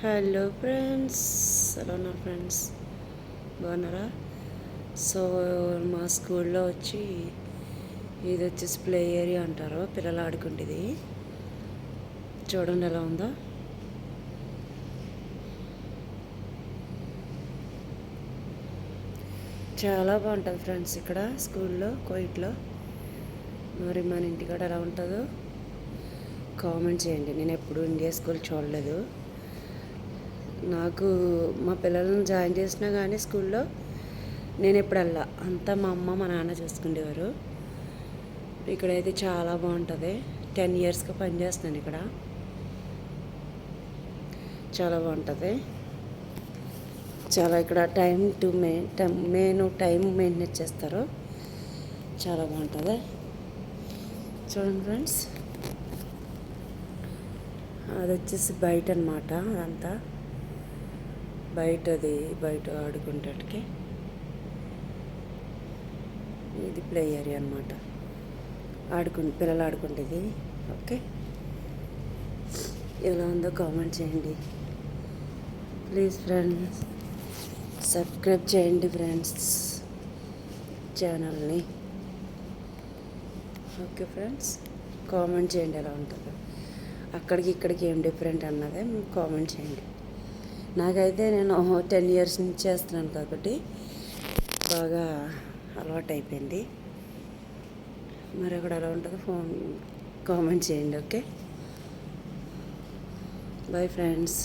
Hello friends, ఎలా ఉన్నారు friends? బాగున్నారా? సో మా స్కూల్లో వచ్చి ఇది వచ్చేసి ప్లే ఏరియా అంటారు, పిల్లలు ఆడుకుంటేది. చూడండి ఎలా ఉందో. చాలా బాగుంటుంది ఫ్రెండ్స్ ఇక్కడ స్కూల్లో కోయిట్లో. మరి మన ఇంటికాడ ఎలా ఉంటుందో కామెంట్ చేయండి. నేను ఎప్పుడు ఇండియా స్కూల్ చూడలేదు. నాకు మా పిల్లలను జాయిన్ చేసినా కానీ స్కూల్లో నేను ఎప్పుడు వెళ్ళా, అంతా మా అమ్మ మా నాన్న చూసుకునేవారు. ఇక్కడైతే చాలా బాగుంటుంది. 10 ఇయర్స్గా పనిచేస్తున్నాను ఇక్కడ. చాలా బాగుంటుంది. చాలా ఇక్కడ టైం మెయింటైన్ చేస్తారు. చాలా బాగుంటుంది. చూడండి ఫ్రెండ్స్, అది వచ్చేసి బయట అనమాట. అదంతా బయట ఆడుకుంటానికి ఇది ప్లే ఏరియా అనమాట. పిల్లలు ఆడుకుంటేది. ఓకే, ఎలా ఉందో కామెంట్ చేయండి ప్లీజ్ ఫ్రెండ్స్. సబ్స్క్రైబ్ చేయండి ఫ్రెండ్స్ ఛానల్ని. ఓకే ఫ్రెండ్స్, కామెంట్ చేయండి ఎలా ఉంటుందో. అక్కడికి ఇక్కడికి ఏం డిఫరెంట్ అన్నదే కామెంట్ చేయండి. నాకైతే నేను 10 ఇయర్స్ నుంచి చేస్తున్నాను కాబట్టి బాగా అలవాటు అయిపోయింది. మరి అక్కడ ఎలా ఉంటుందో కామెంట్ చేయండి. Okay, bye friends.